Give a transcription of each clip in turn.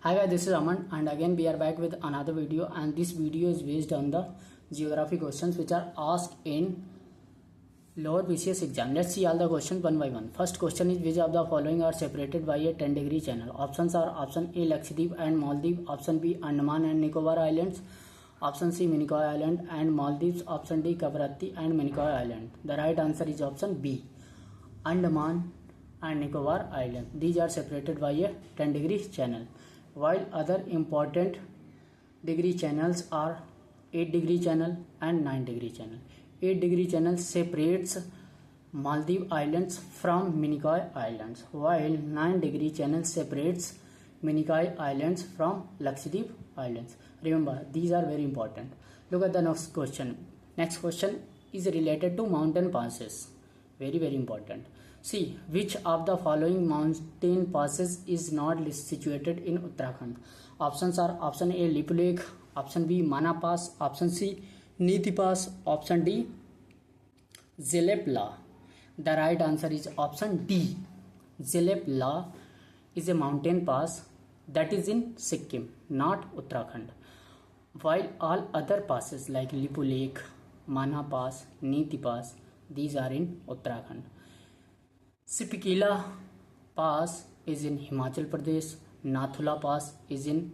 Hi guys, this is Aman and again we are back with another video, and this video is based on the geography questions which are asked in lower BCS exam. Let's see all the questions one by one. First question is, which of the following are separated by a 10-degree channel? Options are option A Lakshadweep and Maldives, option B Andaman and Nicobar Islands, option C Minicoy Island and Maldives, option D Kavaratti and Minicoy Island. The right answer is option B, Andaman and Nicobar Island. These are separated by a 10-degree channel, while other important degree channels are 8-degree channel and 9-degree channel. 8-degree channel separates Maldives Islands from Minicoy Islands, while 9-degree channel separates Minicoy Islands from Lakshadweep Islands. Remember, these are very important. Look at the next question. Next question is related to mountain passes. Very important. See, which of the following mountain passes is not situated in Uttarakhand? Options are option A Lipu Lake, option B Mana Pass, option C Niti Pass, option D Zelepla. The right answer is option D. Zelepla is a mountain pass that is in Sikkim, not Uttarakhand, while all other passes like Lipu Lake, Mana Pass, Niti Pass, these are in Uttarakhand. Sipikila Pass is in Himachal Pradesh, Nathula Pass is in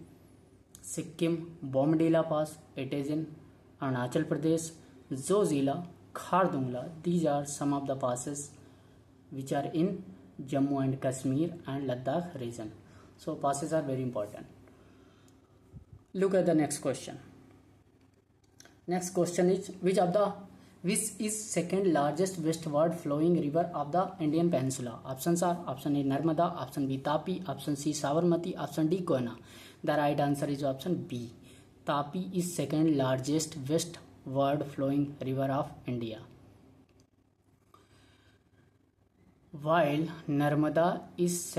Sikkim, Bomdila Pass it is in Arunachal Pradesh, Zojila, Khardungla, these are some of the passes which are in Jammu and Kashmir and Ladakh region. So passes are very important. Look at the next question. Next question is, which is second largest westward flowing river of the Indian Peninsula? Options are option A Narmada, option B Tapi, option C Sabarmati, option D Koyna. The right answer is option B. Tapi is second largest westward flowing river of India, while Narmada is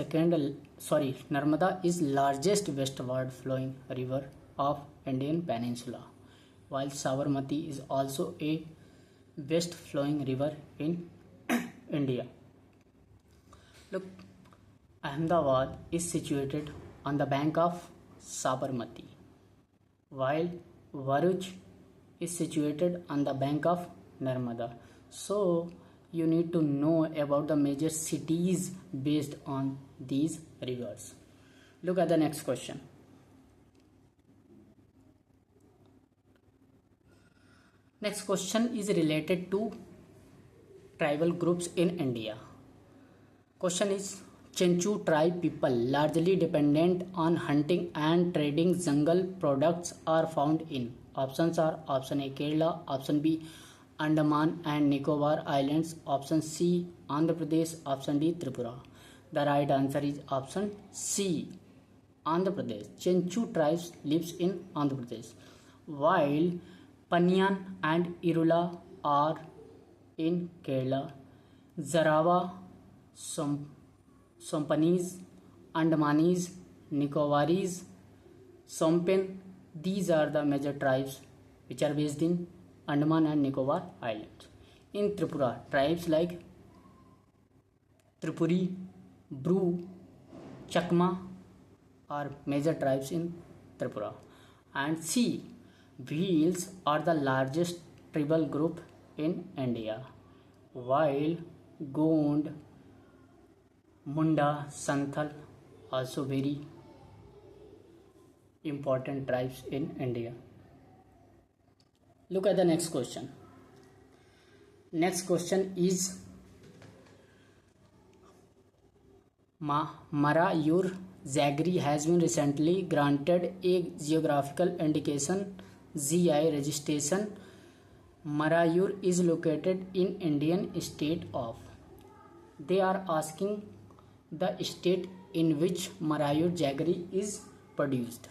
largest westward flowing river of Indian Peninsula, while Sabarmati is also a west flowing river in India. Look, Ahmedabad is situated on the bank of Sabarmati, while Bharuch is situated on the bank of Narmada. So you need to know about the major cities based on these rivers. Look at the next question. Next question is related to tribal groups in India. Question is, Chenchu tribe people largely dependent on hunting and trading jungle products are found in. Options are option A Kerala, option B Andaman and Nicobar Islands, option C Andhra Pradesh, option D Tripura. The right answer is option C, Andhra Pradesh. Chenchu tribes lives in Andhra Pradesh, while Panyan and Irula are in Kerala. Zarava, Sompanese, Andamanis, Nicobaris, Sompen, these are the major tribes which are based in Andaman and Nicobar Islands. In Tripura, tribes like Tripuri, Bru, Chakma are major tribes in Tripura. And C, Bhils are the largest tribal group in India, while Gond, Munda, Santhal also very important tribes in India. Look at the next question. Next question is, Marayur Zagri has been recently granted a geographical indication GI registration. Marayur is located in Indian state of. They are asking the state in which Marayur Jaggery is produced.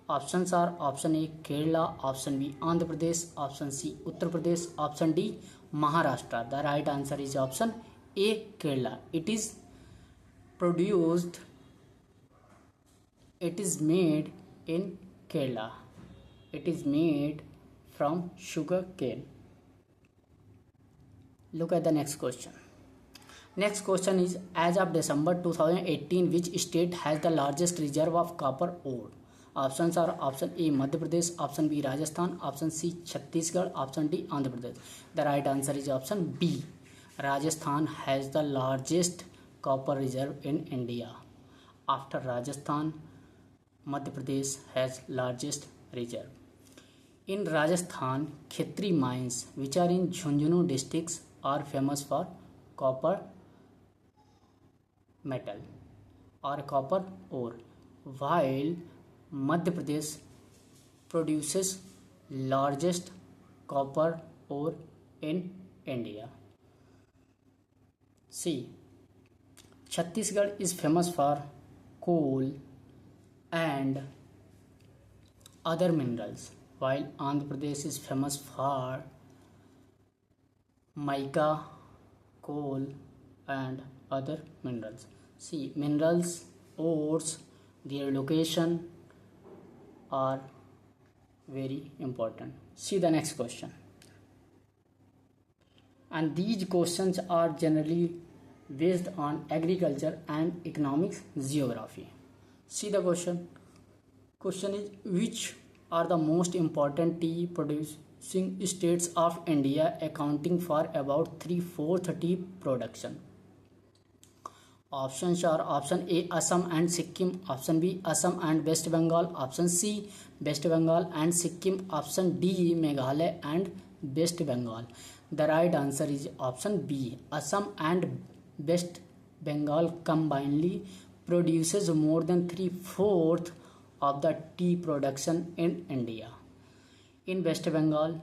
Options are option A Kerala, option B Andhra Pradesh, option C Uttar Pradesh, option D Maharashtra. The right answer is option A Kerala. It is made in Kerala. It is made from sugar cane. Look at the next question. Next question is, as of December 2018, which state has the largest reserve of copper ore? Options are option A Madhya Pradesh, option B Rajasthan, option C Chhattisgarh, option D Andhra Pradesh. The right answer is option B. Rajasthan has the largest copper reserve in India. After Rajasthan, Madhya Pradesh has largest reserve. In Rajasthan, Khetri mines, which are in Jhunjhunu districts, are famous for copper metal or copper ore, while Madhya Pradesh produces largest copper ore in India. C. Chhattisgarh is famous for coal and other minerals, while Andhra Pradesh is famous for mica, coal and other minerals. See, minerals, ores, their location are very important. See the next question. And these questions are generally based on agriculture and economics geography. See the question. Question is, which are the most important tea producing states of India, accounting for about 3/4 tea production? Options are option A Assam and Sikkim, option B Assam and West Bengal, option C West Bengal and Sikkim, option D Meghalaya and West Bengal. The right answer is option B. Assam and West Bengal combinedly produces more than 3/4 of the tea production in India. In West Bengal,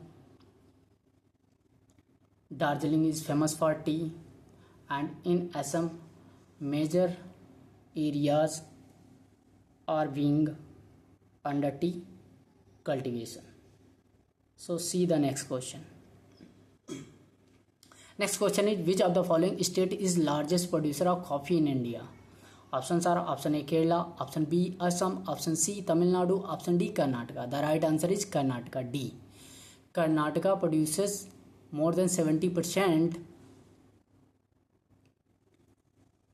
Darjeeling is famous for tea, and in Assam, major areas are being under tea cultivation. So see the next question. Next question is, which of the following state is largest producer of coffee in India? Options are option A Kerala, option B Assam, option C Tamil Nadu, option D Karnataka. The right answer is Karnataka, D. Karnataka produces more than 70%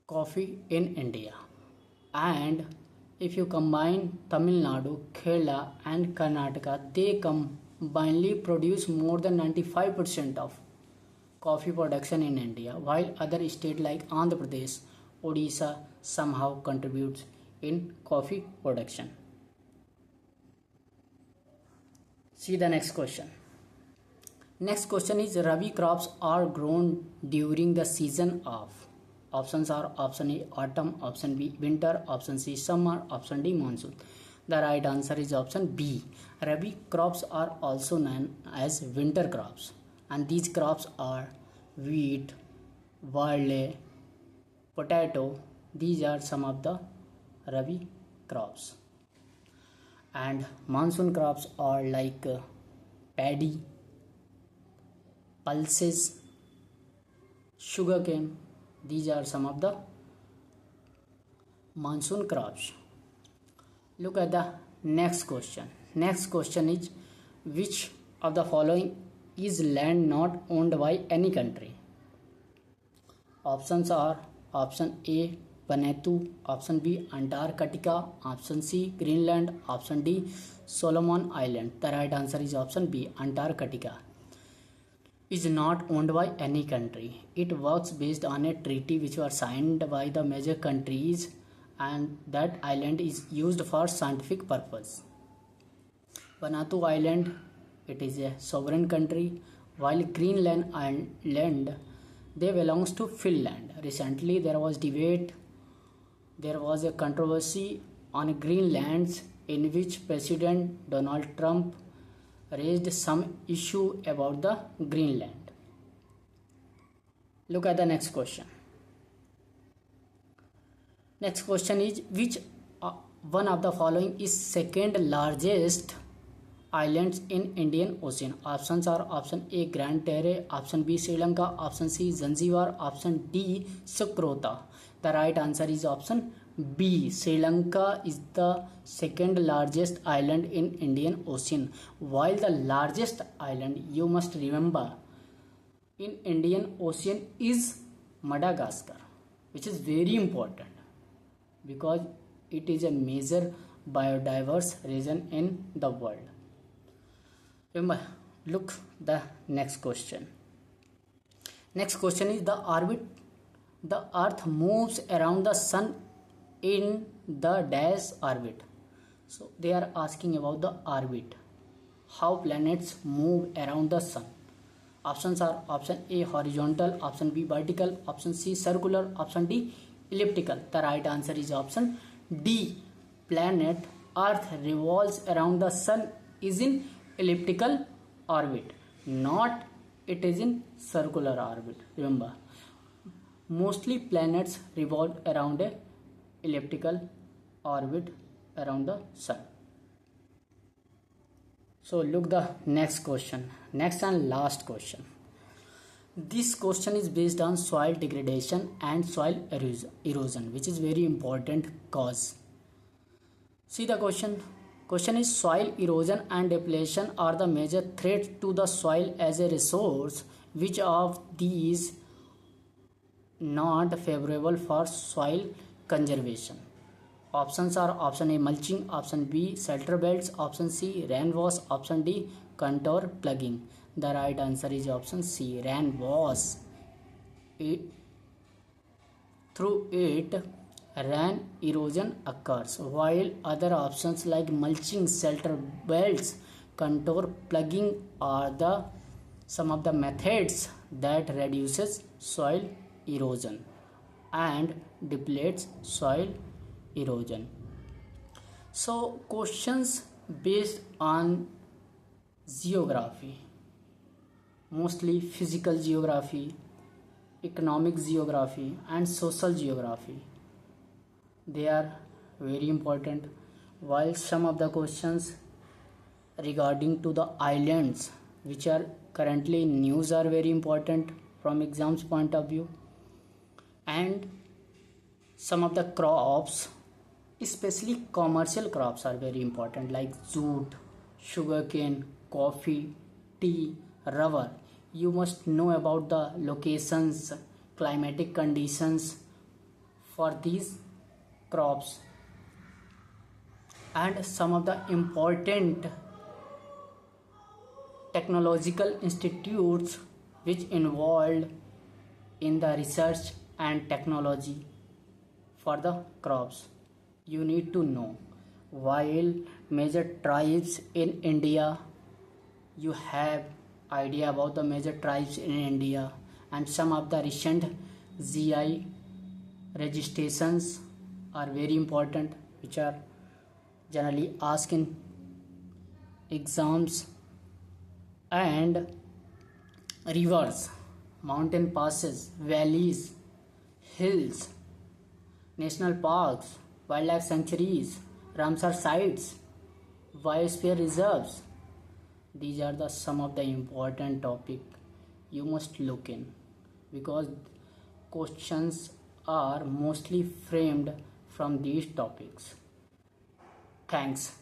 coffee in India, and if you combine Tamil Nadu, Kerala and Karnataka, they combinedly produce more than 95% of coffee production in India, while other states like Andhra Pradesh, Odisha somehow contributes in coffee production. See the next question. Next question is, Rabi crops are grown during the season of. Options are option A autumn, option B winter, option C summer, option D monsoon. The right answer is option B. Rabi crops are also known as winter crops, and these crops are wheat, barley, potato. These are some of the Rabi crops. And monsoon crops are like paddy, pulses, sugarcane. These are some of the monsoon crops. Look at the next question. Next question is, which of the following is land not owned by any country? Options are option A Vanuatu, option B Antarctica, option C Greenland, option D Solomon Island. The right answer is option B. Antarctica is not owned by any country. It works based on a treaty which was signed by the major countries, and that island is used for scientific purpose. Vanuatu Island, it is a sovereign country, while Greenland Island, they belongs to Finland. Recently there was a controversy on Greenland in which President Donald Trump raised some issue about the Greenland. Look at the next question. Next question is, which one of the following is second largest islands in Indian Ocean? Options are option A Grand Terre, option B Sri Lanka, option C Zanzibar, option D Socotra. The right answer is option B. Sri Lanka is the second largest island in Indian Ocean, while the largest island, you must remember, in Indian Ocean is Madagascar, which is very important because it is a major biodiverse region in the world. Remember, look the next question. Next question is the orbit. The earth moves around the sun in the dash orbit. So they are asking about the orbit. How planets move around the sun. Options are option A horizontal, option B vertical, option C circular, option D elliptical. The right answer is option D. Planet Earth revolves around the sun is in elliptical orbit, not it is in circular orbit. Remember, mostly planets revolve around a elliptical orbit around the sun. So look the next question, next and last question. This question is based on soil degradation and soil erosion, which is very important cause. See the question. Question is soil erosion and depletion are the major threats to the soil as a resource. Which of these not favorable for soil conservation? Options are option A mulching, option B shelter belts, option C rain wash, option D contour plugging. The right answer is option C, rain wash. Through it, rain erosion occurs, while other options like mulching, shelter belts, contour plugging are the some of the methods that reduces soil erosion and depletes soil erosion. So questions based on geography, mostly physical geography, economic geography and social geography, they are very important, while some of the questions regarding to the islands which are currently in news are very important from exams point of view, and some of the crops, especially commercial crops, are very important like jute, sugarcane, coffee, tea, rubber. You must know about the locations, climatic conditions for these crops, and some of the important technological institutes which involved in the research and technology for the crops. You need to know. While major tribes in India, you have idea about the major tribes in India, and some of the recent GI registrations are very important, which are generally asked in exams. And rivers, mountain passes, valleys, hills, national parks, wildlife sanctuaries, Ramsar sites, biosphere reserves. These are the some of the important topic you must look in, because questions are mostly framed from these topics. Thanks.